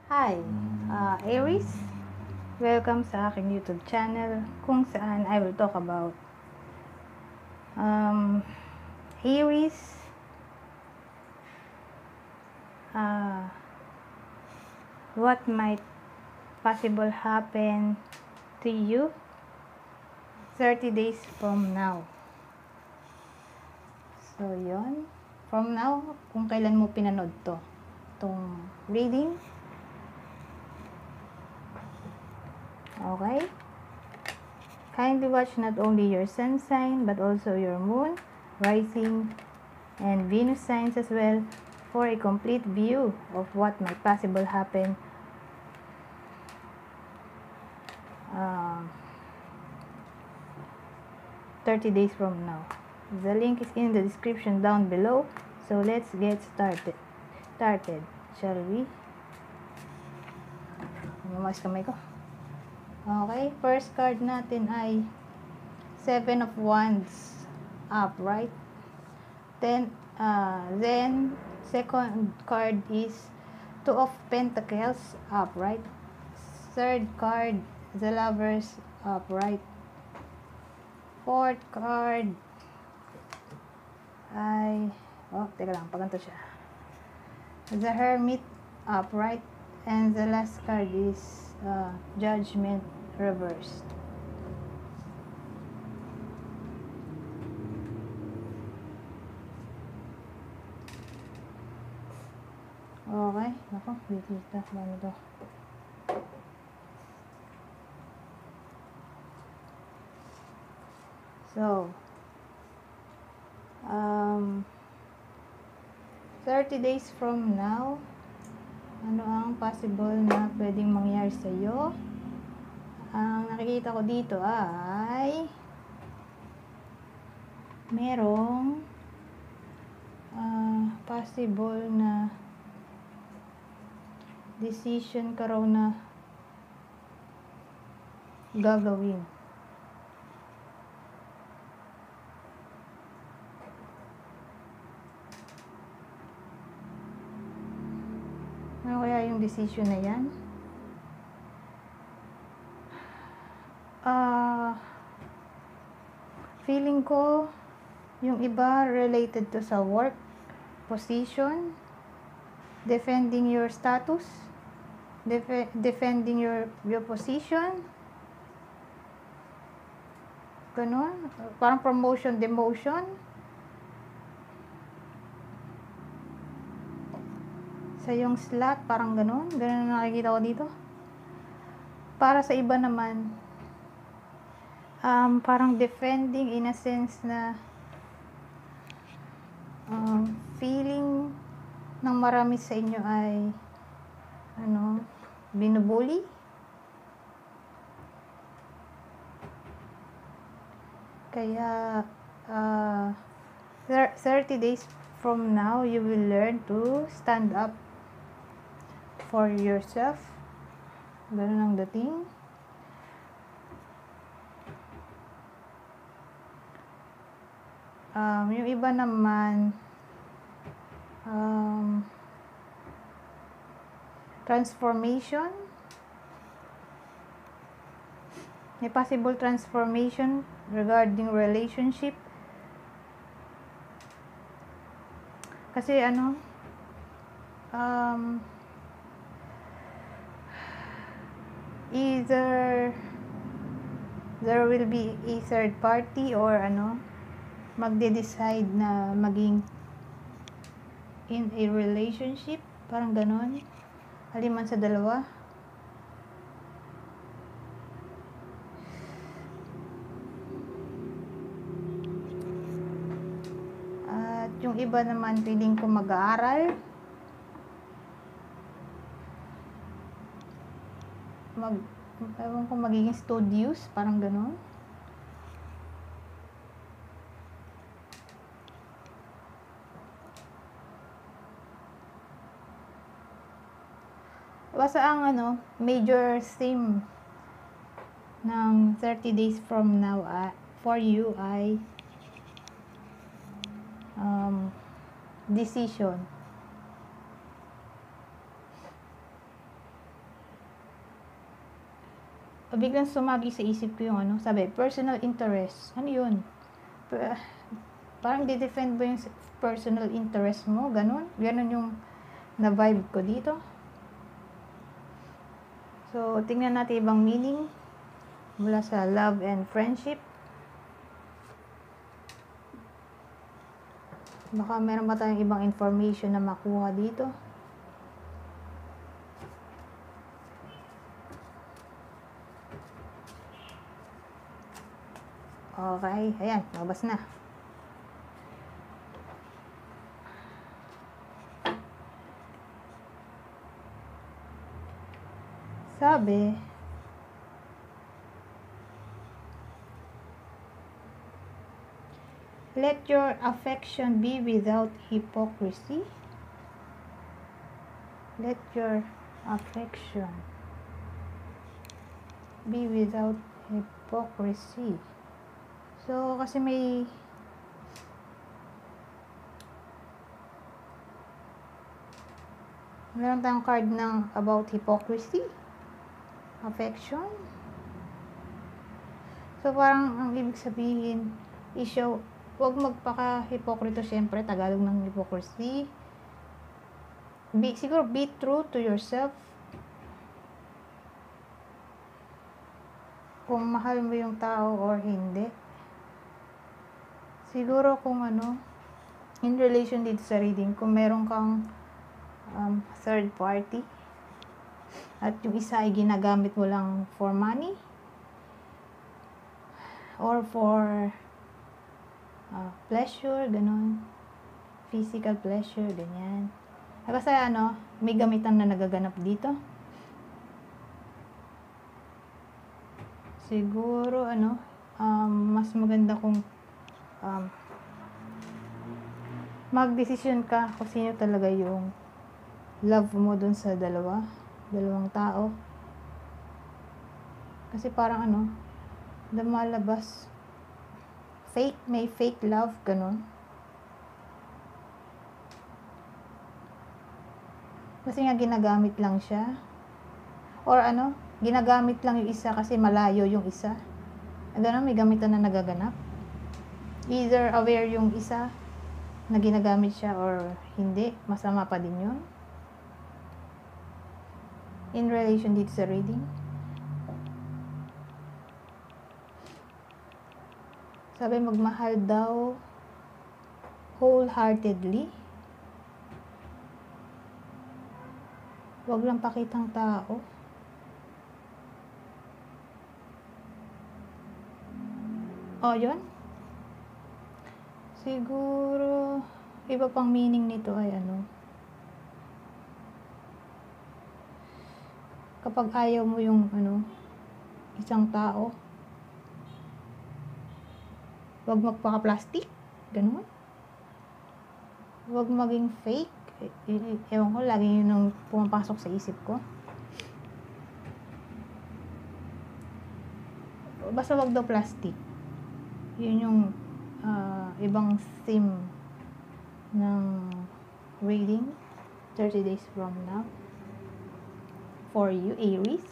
Hi, Aries. Welcome sa aking YouTube channel kung saan I will talk about Aries, what might possible happen to you 30 days from now. So, yon. From now, kung kailan mo pinanood itong reading. Okay? Kindly watch not only your sun sign but also your moon, rising, and Venus signs as well for a complete view of what might possible happen 30 days from now. The link is in the description down below. So let's get started. Shall we? Mamas kamay ko. Okay, first card natin ay 7 of Wands upright. Then second card is 2 of Pentacles upright. Third card, the Lovers upright. Fourth card ay, teka lang, paganto siya. The Hermit upright. And the last card is Judgment reversed. Okay, ako, bisita, ano to? So, 30 days from now, ano ang possible na pwedeng mangyari sa iyo? Ang nakikita ko dito ay merong possible na decision ka raw na gagawin. Ano kaya yung decision na yan? Feeling ko yung iba related to sa work position, defending your status, defending your position, ganun, parang promotion, demotion. Sa yung slot, parang ganun ang nakikita ko dito. Para sa iba naman, parang defending in a sense na feeling ng marami sa inyo ay binubuli. Kaya 30 days from now, you will learn to stand up for yourself. Ganun ang dating. Yung iba naman, transformation. May possible transformation regarding relationship. Kasi either there will be a third party or magde-decide na maging in a relationship, parang ganon, haliman sa dalawa. At yung iba naman feeling ko mag-aaral, ewan ko, magiging studious, parang ganon. Basta ang major theme ng 30 days from now for you ay decision. biglang sumagi sa isip ko yung ano, sabi, personal interest. Ano yun? Parang di-defend ba yung personal interest mo? Ganon yung na-vibe ko dito. So, tingnan natin ibang meaning mula sa love and friendship. Baka meron ba tayong ibang information na makuha dito? Okay, ayan, labas na. Sabi, let your affection be without hypocrisy. Let your affection be without hypocrisy. So, kasi meron tayong card ng about hypocrisy, affection. So, parang ang ibig sabihin, i-show, huwag magpaka-hipokrito, syempre, Tagalog ng hypocrisy. Siguro, be true to yourself. Kung mahal mo yung tao or hindi. Siguro kung ano, in relation dito sa reading, kung meron kang third party, at yung isa ay ginagamit mo lang for money, or for pleasure, ganon, physical pleasure, ganyan. Kasi ano, may gamitan na nagaganap dito. Siguro ano, mas maganda kung magdesisyon ka kung sino talaga yung love mo dun sa dalawang tao. Kasi parang ano, lumalabas may fake love, ganun. Kasi nga ginagamit lang siya. Or ano, ginagamit lang yung isa kasi malayo yung isa. Ganun, may gamitan na nagaganap. Either aware yung isa na ginagamit siya or hindi, masama pa din yun. In relation dito sa reading. Sabi, magmahal daw wholeheartedly. Huwag lang pakitang tao. Yun. Siguro, iba pang meaning nito ay ano, kapag ayaw mo yung ano, isang tao, huwag magpaka-plastic, ganun. Huwag maging fake. Ewan ko, lagi yun ang pumapasok sa isip ko. Basta wag daw plastic. Yun yung ibang theme ng reading 30 days from now for you, Aries.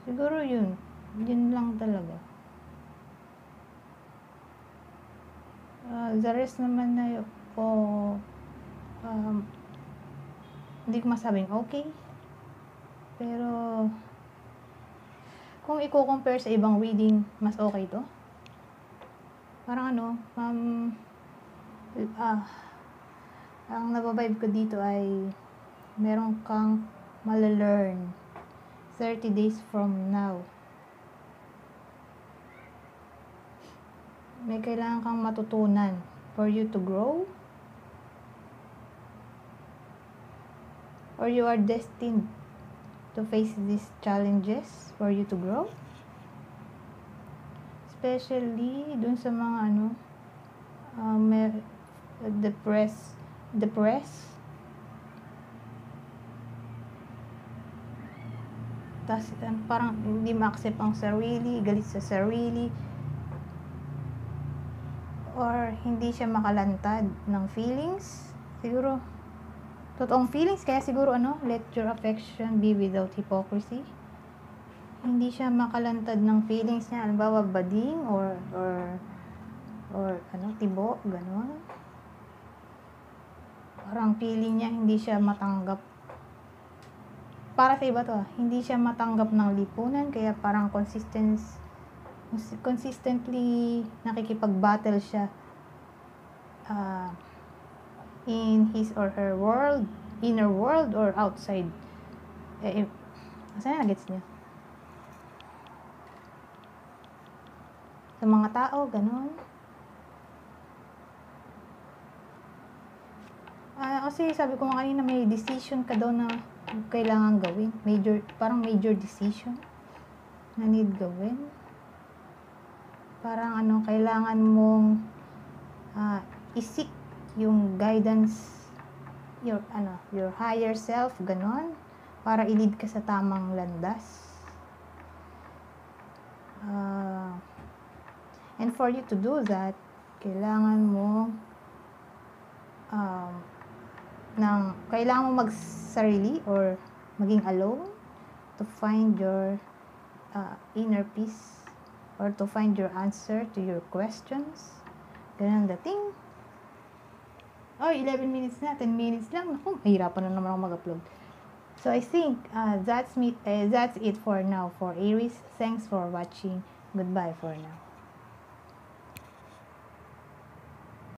Siguro yun lang talaga. The rest naman na hindi ko masabing okay, pero kung i-compare sa ibang reading, mas okay to. Parang ano, ang nababibe ko dito ay meron kang malalearn 30 days from now. May kailangan kang matutunan for you to grow, or you are destined to face these challenges for you to grow, especially dun sa mga ano, depressed, tas parang hindi ma-accept ang sarili, galit sa sarili, or hindi siya makalantad ng feelings. Siguro totoong feelings. Kaya siguro let your affection be without hypocrisy. Hindi siya makalantad ng feelings niya. Halimbawa, bading or tibo, gano'n. Parang feeling niya hindi siya matanggap. Para sa iba to, hindi siya matanggap ng lipunan, kaya parang consistently nakikipag-battle siya in his or her world, inner world or outside. Saan na gets niya? Sa mga tao, ganun. Kasi sabi ko nga kanina, may decision ka daw na kailangan gawin. Parang major decision na need gawin. Parang kailangan mong isik yung guidance, your higher self, ganon, para i-lead ka sa tamang landas. And for you to do that, kailangan mo magsarili or maging alone to find your inner peace or to find your answer to your questions. Ganun dating. 11 minutes na, 10 minutes lang. Naku, mahirapan na naman ako mag-upload. So I think that's it for now for Aries. Thanks for watching. Goodbye for now.